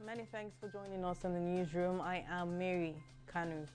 Many thanks for joining us in the newsroom. I am Mary Kano.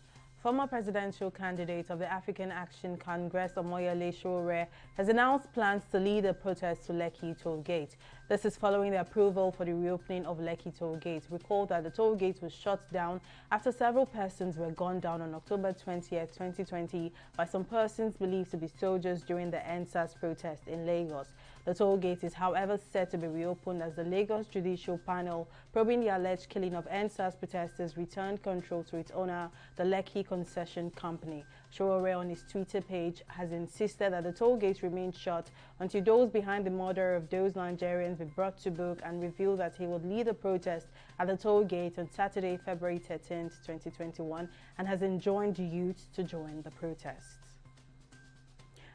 Former presidential candidate of the African Action Congress, Omoyele Sowore, has announced plans to lead a protest to Lekki Toll Gate. This is following the approval for the reopening of Lekki Toll Gate. Recall that the toll gate was shut down after several persons were gunned down on October 20th, 2020 by some persons believed to be soldiers during the NSAS protest in Lagos. The toll gate is, however, set to be reopened as the Lagos Judicial Panel, probing the alleged killing of NSAS protesters, returned control to its owner, the Lekki Concession Company. Sowore on his Twitter page has insisted that the toll gate remains shut until those behind the murder of those Nigerians be brought to book, and revealed that he would lead a protest at the toll gate on Saturday, February 13th, 2021, and has enjoined youth to join the protests.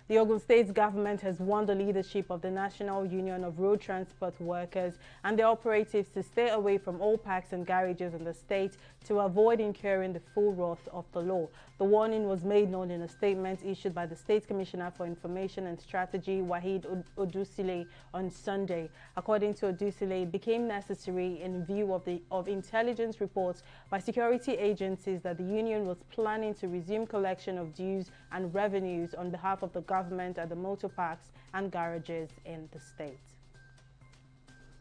The Ogun State government has warned the leadership of the National Union of Road Transport Workers and their operatives to stay away from all parks and garages in the state to avoid incurring the full wrath of the law. The warning was made known in a statement issued by the State Commissioner for Information and Strategy, Wahid Odusile, on Sunday. According to Odusile, it became necessary in view of intelligence reports by security agencies that the union was planning to resume collection of dues and revenues on behalf of the government at the motor parks and garages in the state.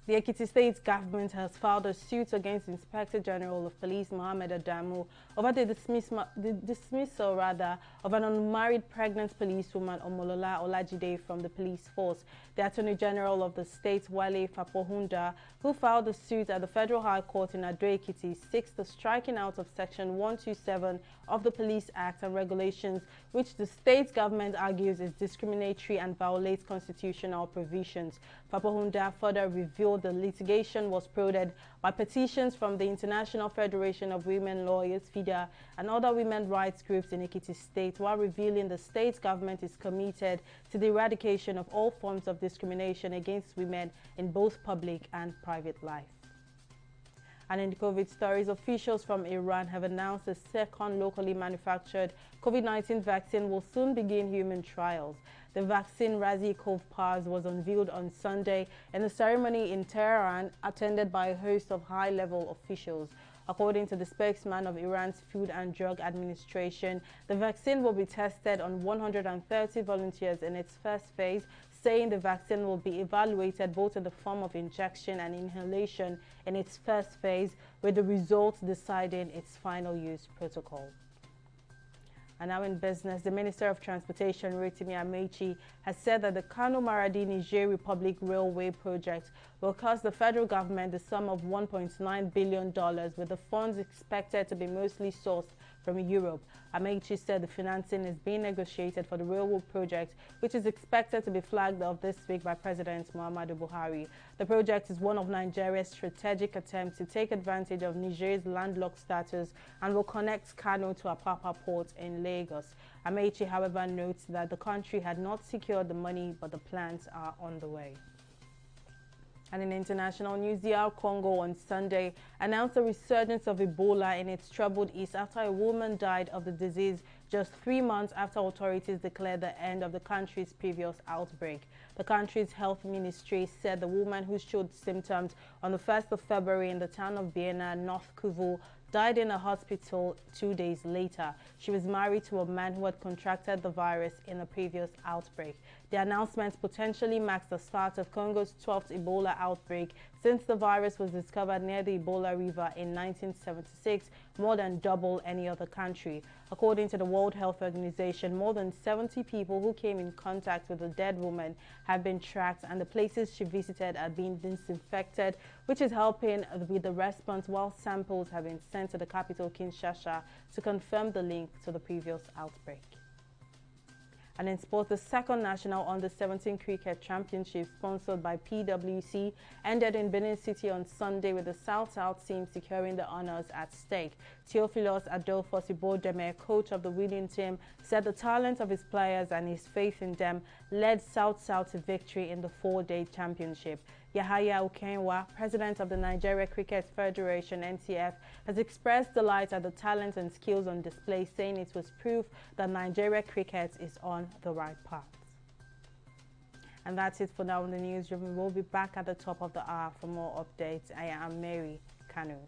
The Ekiti State government has filed a suit against Inspector General of Police Mohammed Adamu over the dismissal of an unmarried pregnant policewoman Omolola Olajide from the police force. The Attorney General of the state, Wale Fapohunda, who filed the suit at the Federal High Court in Ado-Ekiti, seeks the striking out of Section 127 of the Police Act and Regulations, which the state government argues is discriminatory and violates constitutional provisions. Fapohunda further revealed the litigation was prodded by petitions from the International Federation of Women Lawyers, FIDA, and other women rights groups in Ekiti State, while revealing the state government is committed to the eradication of all forms of discrimination against women in both public and private life. And in the COVID stories, officials from Iran have announced a second locally manufactured COVID-19 vaccine will soon begin human trials. The vaccine Razi-Cov-Pars was unveiled on Sunday in a ceremony in Tehran attended by a host of high-level officials. According to the spokesman of Iran's Food and Drug Administration, the vaccine will be tested on 130 volunteers in its first phase, saying the vaccine will be evaluated both in the form of injection and inhalation in its first phase, with the results deciding its final use protocol. And now in business, the Minister of Transportation, Rotimi Amechi, has said that the Kano Maradi Niger Republic Railway project will cost the federal government the sum of $1.9 billion, with the funds expected to be mostly sourced from Europe. Amechi said the financing is being negotiated for the railway project, which is expected to be flagged off this week by President Muhammadu Buhari. The project is one of Nigeria's strategic attempts to take advantage of Niger's landlocked status and will connect Kano to Apapa port in Lagos. Amechi, however, notes that the country had not secured the money, but the plans are on the way. And in international news, DR Congo on Sunday announced a resurgence of Ebola in its troubled east after a woman died of the disease just 3 months after authorities declared the end of the country's previous outbreak. The country's health ministry said the woman, who showed symptoms on the 1st of February in the town of Biena, North Kivu, died in a hospital 2 days later. She was married to a man who had contracted the virus in a previous outbreak. The announcement potentially marks the start of Congo's 12th Ebola outbreak since the virus was discovered near the Ebola River in 1976, more than double any other country. According to the World Health Organization, more than 70 people who came in contact with the dead woman have been tracked, and the places she visited are being disinfected, which is helping with the response, while samples have been sent to the capital Kinshasa to confirm the link to the previous outbreak. And in sports, the second national under-17 cricket championship, sponsored by PwC, ended in Benin City on Sunday, with the South-South team securing the honors at stake. Theophilus Adolphus-Ibodeme, coach of the winning team, said the talent of his players and his faith in them led South-South to victory in the 4-day championship. Yahaya Okenwa, president of the Nigeria Cricket Federation (NCF), has expressed delight at the talent and skills on display, saying it was proof that Nigeria cricket is on the right path. And that's it for now in the newsroom. We'll be back at the top of the hour for more updates. I am Mary Kano. Kano.